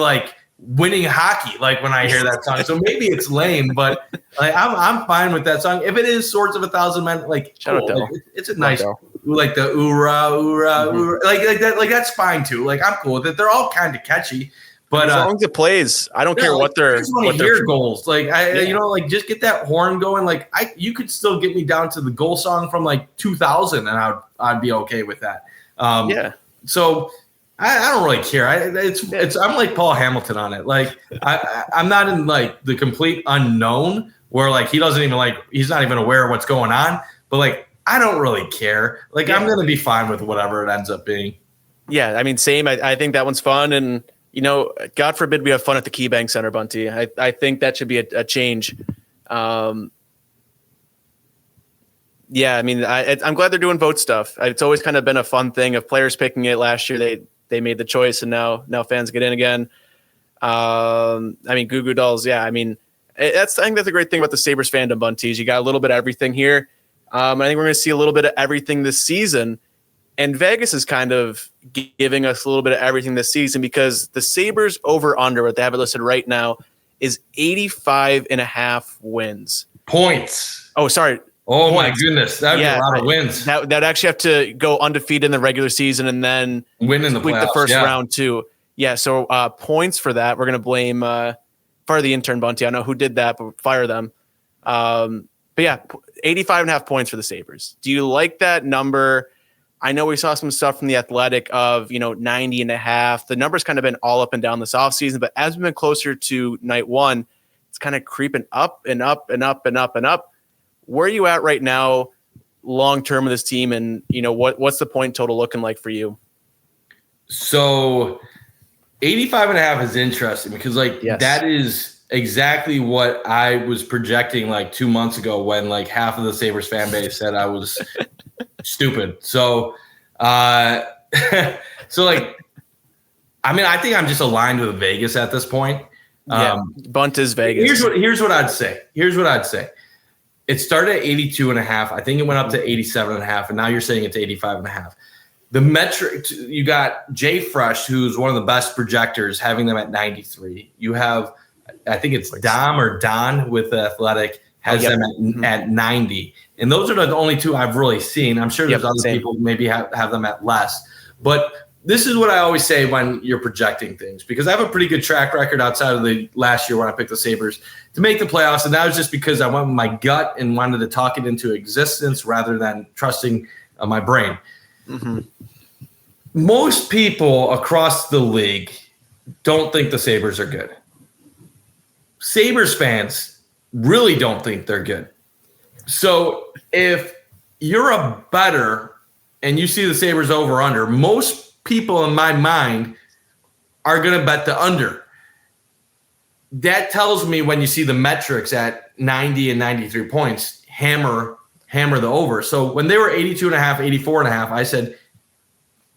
winning hockey when I hear that song. So maybe it's lame, but I'm fine with that song. If it is Swords of 1,000 Men, shout out it's a nice. The oorah, oorah, oorah, that's fine too. I'm cool with it. They're all kind of catchy, but as long as it plays, I don't care what they're. I just want to hear goals. Just get that horn going. You could still get me down to the goal song from 2000, and I'd be okay with that. So I don't really care. I'm like Paul Hamilton on it. I'm not in the complete unknown where he doesn't even he's not even aware of what's going on, but I don't really care. I'm going to be fine with whatever it ends up being. Yeah, I mean, same. I think that one's fun. And, God forbid we have fun at the KeyBank Center, Bunty. I think that should be a change. Yeah, I mean, I'm glad they're doing vote stuff. It's always kind of been a fun thing of players picking it. Last year they made the choice, and now fans get in again. I mean, Goo Goo Dolls. Yeah, I mean, I think that's a great thing about the Sabres fandom, Bunties. You got a little bit of everything here. I think we're going to see a little bit of everything this season. And Vegas is kind of giving us a little bit of everything this season because the Sabres over-under, what they have it listed right now, is 85.5 wins. Points. Oh, sorry. Oh, points. My goodness. That'd be a lot of wins. That'd actually have to go undefeated in the regular season and then win in the playoffs. The first round, too. Yeah, so points for that. We're going to blame fire the intern, Bunty. I know who did that, but fire them. But yeah, 85.5 points for the Sabres. Do you like that number? I know we saw some stuff from the Athletic of 90.5. The number's kind of been all up and down this offseason, but as we've been closer to night one, it's kind of creeping up and up and up and up and up. Where are you at right now, long term with this team, and what's the point total looking like for you? So 85.5 is interesting because that is exactly what I was projecting 2 months ago when half of the Sabres fan base said I was stupid. So, I mean, I think I'm just aligned with Vegas at this point. Bunt is Vegas. Here's what I'd say. It started at 82.5. I think it went up to 87.5, and now you're saying it's 85.5. The metric, you got Jay Fresh, who's one of the best projectors, having them at 93. You have, I think it's Dom or Don with the Athletic, has them at 90. And those are the only two I've really seen. I'm sure there's other people who maybe have them at less. But this is what I always say when you're projecting things, because I have a pretty good track record outside of the last year when I picked the Sabres to make the playoffs. And that was just because I went with my gut and wanted to talk it into existence rather than trusting my brain. Mm-hmm. Most people across the league don't think the Sabres are good. Sabres fans really don't think they're good. So if you're a bettor and you see the Sabres over under, most people in my mind are going to bet the under. That tells me when you see the metrics at 90 and 93 points, hammer the over. So when they were 82.5, 84.5, I said,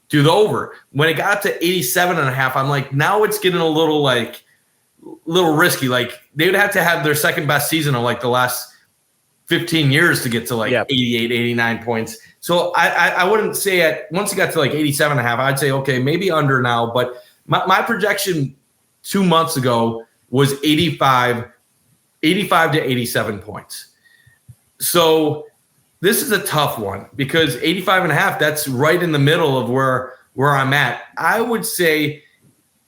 do the over. When it got up to 87.5, I'm like, now it's getting a little risky. They would have to have their second best season of the last 15 years to get to 88, 89 points. So I wouldn't say once it got to 87.5, I'd say, okay, maybe under now. But my projection 2 months ago was 85 to 87 points. So this is a tough one because 85.5, that's right in the middle of where I'm at. I would say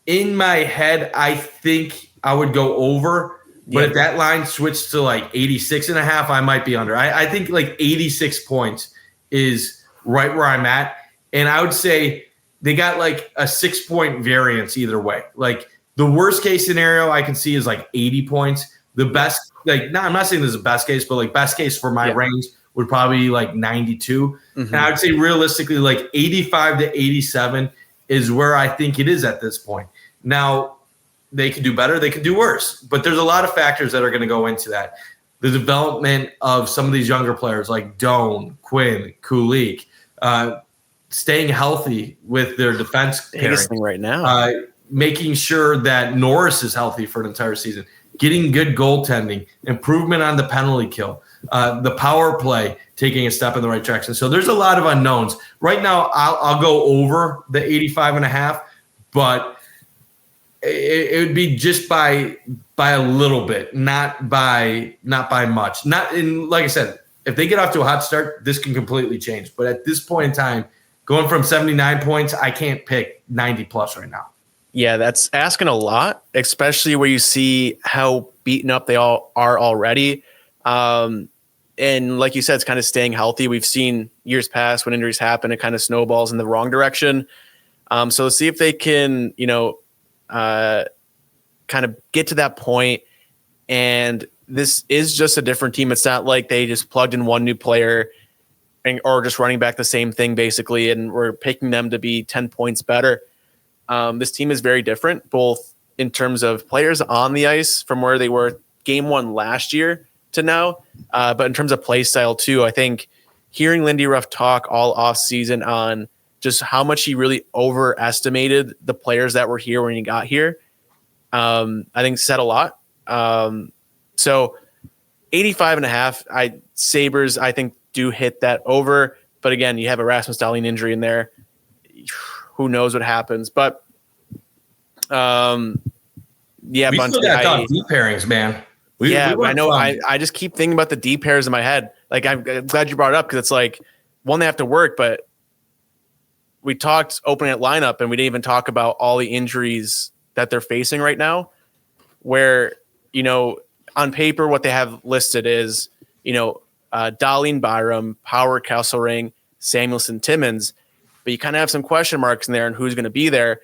in my head, I think I would go over. But if that line switched to 86.5, I might be under. I think 86 points is right where I'm at. And I would say they got a 6-point variance either way. The worst case scenario I can see is 80 points. The best, I'm not saying this is the best case, but best case for my range would probably be 92. Mm-hmm. And I would say realistically 85 to 87 is where I think it is at this point. Now, they could do better, they could do worse. But there's a lot of factors that are going to go into that. The development of some of these younger players like Doan, Quinn, Kulik, staying healthy with their defense biggest thing right now. Making sure that Norris is healthy for an entire season, getting good goaltending, improvement on the penalty kill, the power play taking a step in the right direction. So there's a lot of unknowns. Right now, I'll go over the 85.5, but it would be just by a little bit, not by much. Like I said, if they get off to a hot start, this can completely change. But at this point in time, going from 79 points, I can't pick 90 plus right now. Yeah, that's asking a lot, especially where you see how beaten up they all are already. And like you said, it's kind of staying healthy. We've seen years past when injuries happen, it kind of snowballs in the wrong direction. So see if they can, kind of get to that point. And this is just a different team. It's not like they just plugged in one new player or just running back the same thing basically, and we're picking them to be 10 points better. this team is very different, both in terms of players on the ice from where they were game one last year to now, but in terms of play style too. I think hearing Lindy Ruff talk all off season on just how much he really overestimated the players that were here when he got here, I think said a lot. So 85.5, Sabres, I think, do hit that over. But again, you have a Rasmus Dahlin injury in there. Who knows what happens? But yeah, we Bunty, still got tough deep pairings, man. I know. I just keep thinking about the D pairs in my head. Like, I'm glad you brought it up, because it's like, one, they have to work, but we talked opening at lineup and we didn't even talk about all the injuries that they're facing right now, where, on paper, what they have listed is, Dahlin, Byram, Power, Kesselring, Samuelsson, Timmins, but you kind of have some question marks in there on who's going to be there.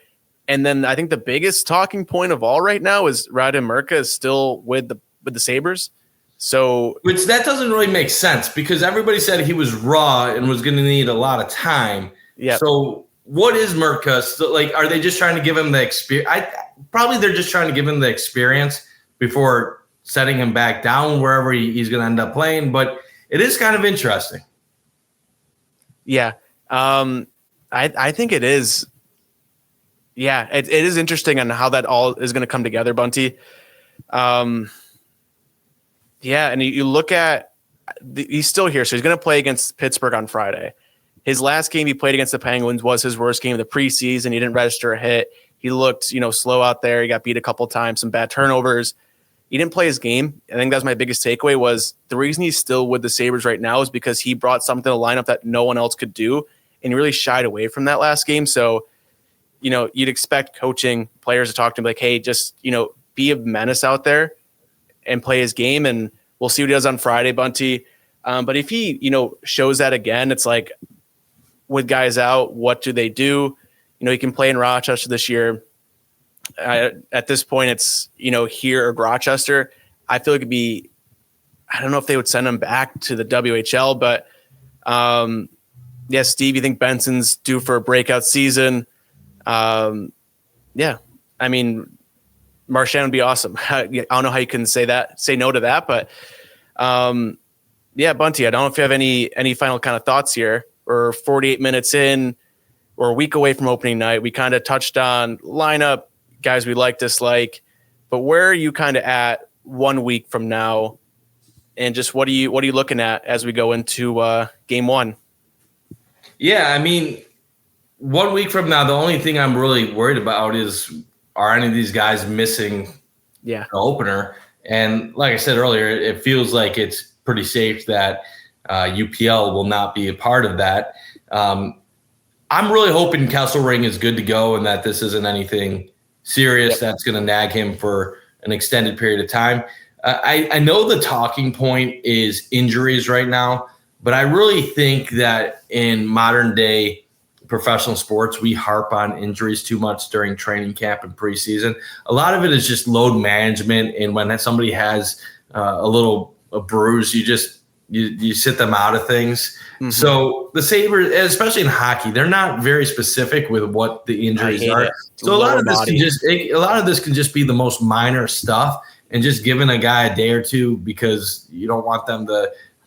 And then I think the biggest talking point of all right now is Radim Murka is still with the Sabres. So, which that doesn't really make sense, because everybody said he was raw and was going to need a lot of time. Yeah. So what is Murka still like? Are they just trying to give him the experience? Probably they're just trying to give him the experience before setting him back down wherever he's going to end up playing. But it is kind of interesting. Yeah. I think it is. Yeah, it is interesting on how that all is going to come together, Bunty. Yeah, and you look at he's still here, so he's going to play against Pittsburgh on Friday. His last game he played against the Penguins was his worst game of the preseason. He didn't register a hit. He looked, slow out there. He got beat a couple times, some bad turnovers. He didn't play his game. I think that was my biggest takeaway, was the reason he's still with the Sabres right now is because he brought something to the lineup that no one else could do, and he really shied away from that last game. So, you'd expect coaching players to talk to him like, hey, just, be a menace out there and play his game, and we'll see what he does on Friday, Bunty. But if he, shows that again, it's like, with guys out, what do they do? He can play in Rochester this year. At this point, it's, here or Rochester. I feel like it'd be, I don't know if they would send him back to the WHL, but yeah, Steve, you think Benson's due for a breakout season? Yeah, I mean, Marchand would be awesome. I don't know how you can say no to that, but yeah, Bunty, I don't know if you have any final kind of thoughts here. Or 48 minutes in, or a week away from opening night. We kind of touched on lineup, guys we like, dislike, but where are you kind of at 1 week from now, and just what are you looking at as we go into game one? Yeah, I mean, 1 week from now, the only thing I'm really worried about is, are any of these guys missing the opener? And like I said earlier, it feels like it's pretty safe that UPL will not be a part of that. I'm really hoping Kesselring is good to go and that this isn't anything serious that's going to nag him for an extended period of time. I know the talking point is injuries right now, but I really think that in modern day professional sports, we harp on injuries too much during training camp and preseason. A lot of it is just load management, and when somebody has a bruise, you sit them out of things. Mm-hmm. So the Sabres, especially in hockey, they're not very specific with what the injuries are. So a lot of this can just be the most minor stuff, and just giving a guy a day or two because you don't want them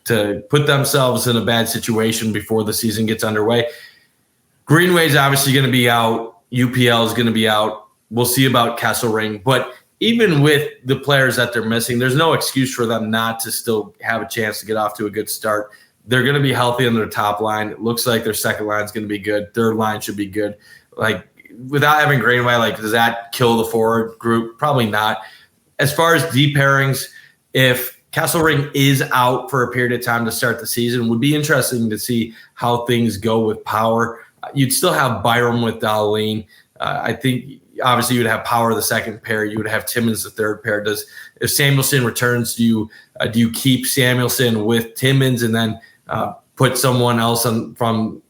to put themselves in a bad situation before the season gets underway. Greenway's obviously going to be out. UPL is going to be out. We'll see about Kesselring, but even with the players that they're missing, there's no excuse for them not to still have a chance to get off to a good start. They're going to be healthy on their top line. It looks like their second line is going to be good. Third line should be good. Like, without having Greenway, does that kill the forward group? Probably not. As far as deep pairings, if Kesselring is out for a period of time to start the season, would be interesting to see how things go with Power. You'd still have Byram with Dahlin. I think obviously you would have Power the second pair. You would have Timmins the third pair. If Samuelsson returns, do you keep Samuelsson with Timmins and then put someone else from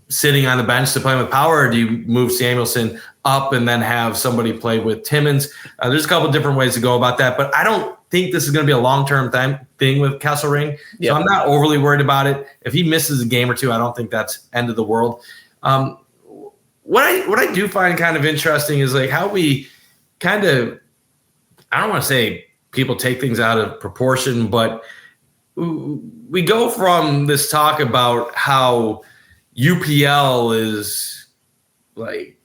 sitting on the bench to play with Power, or do you move Samuelsson up and then have somebody play with Timmins? There's a couple different ways to go about that, but I don't think this is going to be a long-term thing with Kesselring. So I'm not overly worried about it. If he misses a game or two, I don't think that's end of the world. what I do find kind of interesting is like how we kind of, I don't want to say people take things out of proportion, but we go from this talk about how UPL is like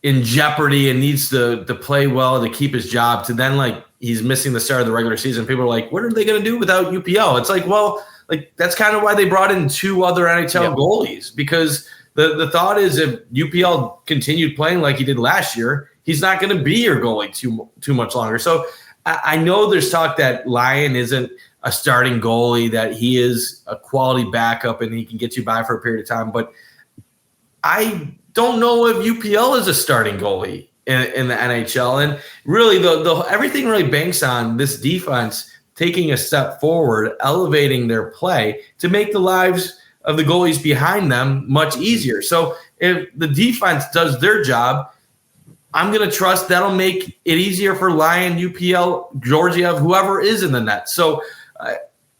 in jeopardy and needs to play well to keep his job, to then like he's missing the start of the regular season. People are like, what are they going to do without UPL? It's like, well, like that's kind of why they brought in 2 other NHL goalies, because the thought is if UPL continued playing like he did last year, he's not going to be your goalie too much longer. So I know there's talk that Lyon isn't a starting goalie, that he is a quality backup and he can get you by for a period of time. But I don't know if UPL is a starting goalie in the NHL. And really, the everything really banks on this defense taking a step forward, elevating their play to make the lives of the goalies behind them much easier. So if the defense does their job, I'm going to trust that'll make it easier for Lyon, UPL, Georgiev, whoever is in the net. So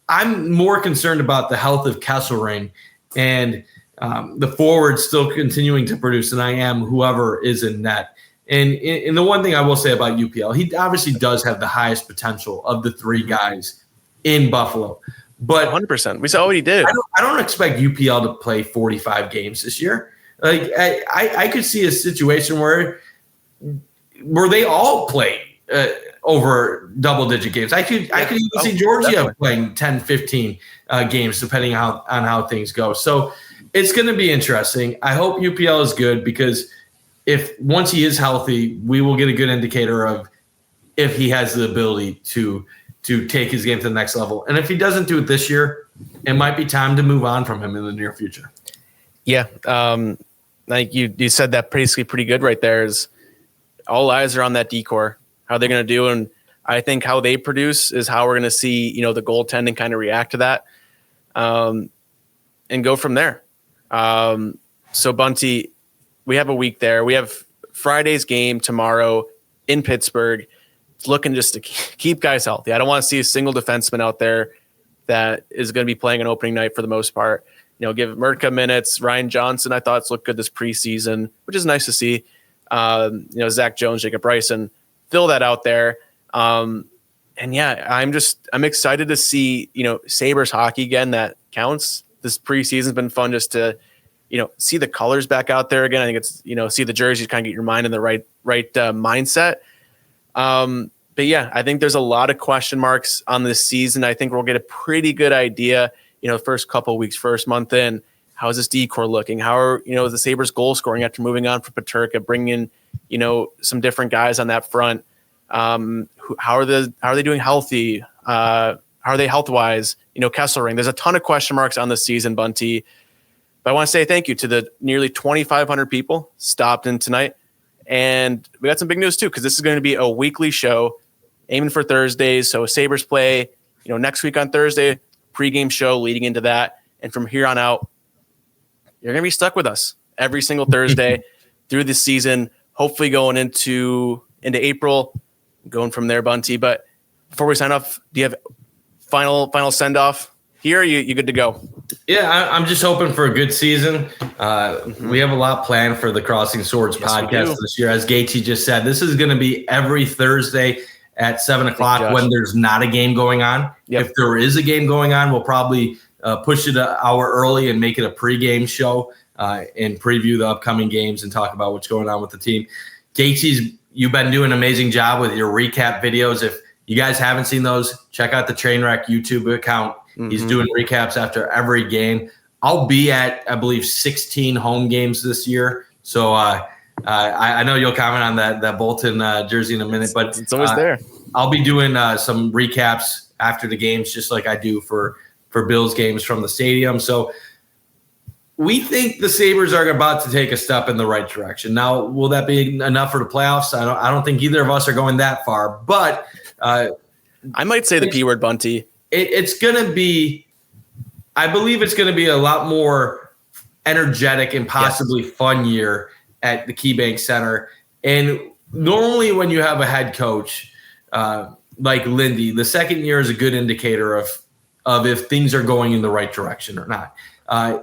I'm more concerned about the health of Kesselring and the forwards still continuing to produce than I am whoever is in net. And the one thing I will say about UPL, he obviously does have the highest potential of the 3 guys in Buffalo. But 100%. We saw what he did. I don't expect UPL to play 45 games this year. Like I could see a situation where they all play over double-digit games. I could even see Georgiev playing 10, 15 games, depending on how things go. So it's going to be interesting. I hope UPL is good, because if once he is healthy, we will get a good indicator of if he has the ability to take his game to the next level. And if he doesn't do it this year, it might be time to move on from him in the near future. Yeah. Like you said that basically pretty good right there. Is all eyes are on that decor, how they're going to do. And I think how they produce is how we're going to see, the goaltending kind of react to that, and go from there. So Bunty, we have a week there. We have Friday's game tomorrow in Pittsburgh. It's looking just to keep guys healthy. I don't want to see a single defenseman out there that is going to be playing an opening night for the most part. Give Murtka minutes. Ryan Johnson, I thought it's looked good this preseason, which is nice to see. Zach Jones, Jacob Bryson, fill that out there. And yeah, I'm excited to see, Sabres hockey again. That counts. This preseason's been fun just to, see the colors back out there again. I think it's, see the jerseys, kind of get your mind in the right mindset. But yeah, I think there's a lot of question marks on this season. I think we'll get a pretty good idea, first couple of weeks, first month in. How is this decor looking? How are, the Sabres goal scoring after moving on from Peterka, bringing in, some different guys on that front? How are they doing healthy? How are they health wise? Kesselring. There's a ton of question marks on the season, Bunty. But I want to say thank you to the nearly 2,500 people stopped in tonight. And we got some big news too, because this is going to be a weekly show aiming for Thursdays. So Sabres play, next week on Thursday, pregame show leading into that. And from here on out, you're going to be stuck with us every single Thursday through the season, hopefully going into April, going from there, Bunty. But before we sign off, do you have final send-off here? Are you good to go? Yeah, I'm just hoping for a good season. We have a lot planned for the Crossing Swords podcast this year. As Gaethje just said, this is going to be every Thursday at 7 o'clock when there's not a game going on. Yep. If there is a game going on, we'll probably push it an hour early and make it a pregame show and preview the upcoming games and talk about what's going on with the team. Gaethje's, you've been doing an amazing job with your recap videos. If you guys haven't seen those, check out the Trainwreck YouTube account. Mm-hmm. He's doing recaps after every game. I'll be at, I believe, 16 home games this year. So I know you'll comment on that Bolton jersey in a minute, but it's always there. I'll be doing some recaps after the games, just like I do for Bills games from the stadium. So we think the Sabres are about to take a step in the right direction. Now, will that be enough for the playoffs? I don't think either of us are going that far, but I might say the P word, Bunty. It's going to be, I believe it's going to be a lot more energetic and possibly fun year at the KeyBank Center. And normally when you have a head coach like Lindy, the second year is a good indicator of if things are going in the right direction or not.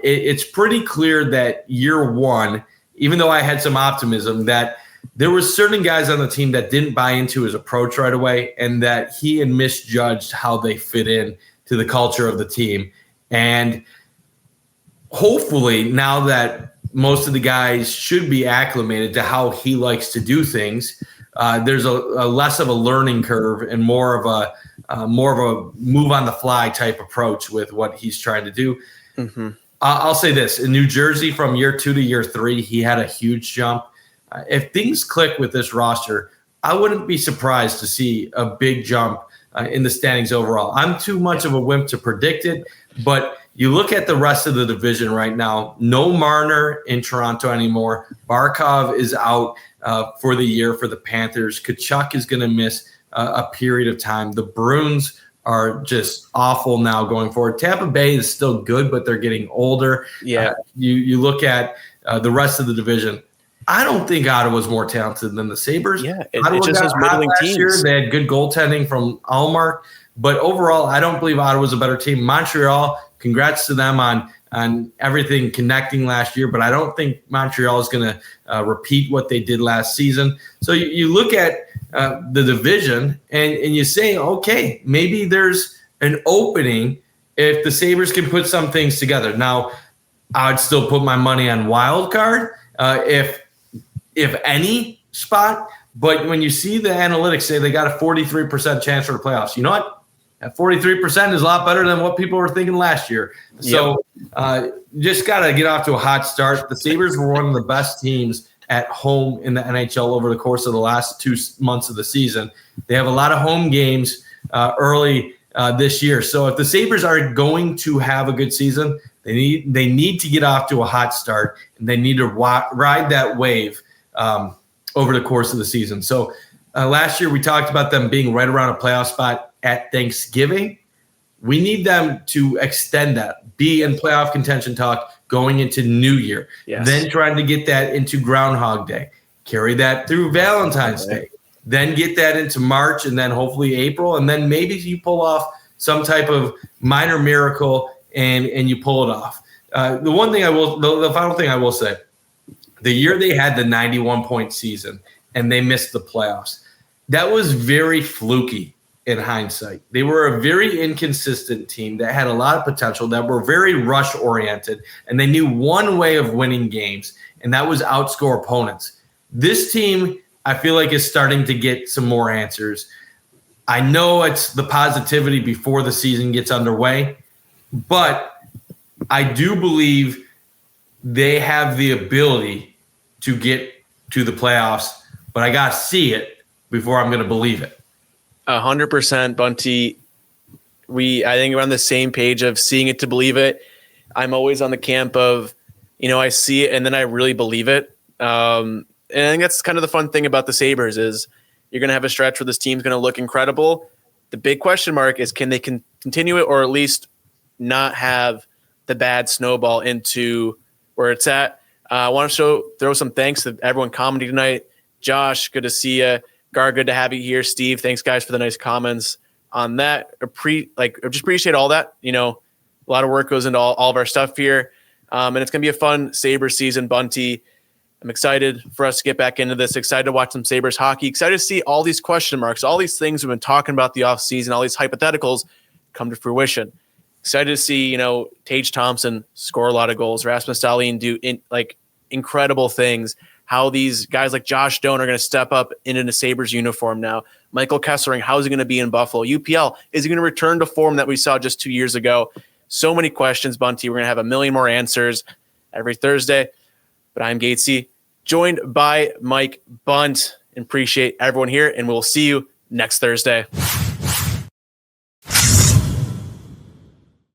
It's pretty clear that year one even though I had some optimism, that there were certain guys on the team that didn't buy into his approach right away, and that he had misjudged how they fit in to the culture of the team. And hopefully now that most of the guys should be acclimated to how he likes to do things, there's a less of a learning curve and more of a move on the fly type approach with what he's trying to do. Mm-hmm. I'll say this: in New Jersey, from year 2 to year 3, he had a huge jump. If things click with this roster, I wouldn't be surprised to see a big jump in the standings overall. I'm too much of a wimp to predict it, but you look at the rest of the division right now. No Marner in Toronto anymore. Barkov is out for the year for the Panthers. Tkachuk is going to miss a period of time. The Bruins are just awful now going forward. Tampa Bay is still good, but they're getting older. Yeah. You look at the rest of the division. I don't think Ottawa's more talented than the Sabres. Yeah, it just has middling teams. Year. They had good goaltending from Allmark, but overall, I don't believe Ottawa's a better team. Montreal, congrats to them on everything connecting last year, but I don't think Montreal is going to repeat what they did last season. So you look at the division and you say, okay, maybe there's an opening if the Sabres can put some things together. Now, I'd still put my money on wild card if any spot, but when you see the analytics say they got a 43% chance for the playoffs, you know what? That 43% is a lot better than what people were thinking last year. So just got to get off to a hot start. The Sabres were one of the best teams at home in the NHL over the course of the last 2 months of the season. They have a lot of home games early this year. So if the Sabres are going to have a good season, they need to get off to a hot start, and they need to ride that wave over the course of the season. So last year we talked about them being right around a playoff spot at Thanksgiving. We need them to extend that, be in playoff contention talk going into New Year, then trying to get that into Groundhog Day, carry that through Valentine's Day, then get that into March, and then hopefully April, and then maybe you pull off some type of minor miracle and you pull it off. The final thing I will say, the year they had the 91-point season and they missed the playoffs, that was very fluky in hindsight. They were a very inconsistent team that had a lot of potential, that were very rush-oriented, and they knew one way of winning games, and that was outscore opponents. This team, I feel like, is starting to get some more answers. I know it's the positivity before the season gets underway, but I do believe they have the ability to get to the playoffs, but I got to see it before I'm going to believe it. 100%, Bunty. I think we're on the same page of seeing it to believe it. I'm always on the camp of, I see it and then I really believe it. And I think that's kind of the fun thing about the Sabres is you're going to have a stretch where this team's going to look incredible. The big question mark is, can they continue it, or at least not have the bad snowball into where it's at? I want to throw some thanks to everyone commenting tonight. Josh, good to see you. Gar, good to have you here. Steve, thanks guys for the nice comments on that. Just appreciate all that. A lot of work goes into all of our stuff here. And it's going to be a fun Sabres season, Bunty. I'm excited for us to get back into this. Excited to watch some Sabres hockey. Excited to see all these question marks, all these things we've been talking about the offseason, all these hypotheticals come to fruition. Excited to see, Tage Thompson score a lot of goals. Rasmus Dahlin do incredible things. How these guys like Josh Doan are going to step up in a Sabres uniform now. Michael Kessering, how is he going to be in Buffalo? UPL, is he going to return to form that we saw just 2 years ago? So many questions, Bunty. We're going to have a million more answers every Thursday. But I'm Gatesy, joined by Mike Bunt. And appreciate everyone here, and we'll see you next Thursday.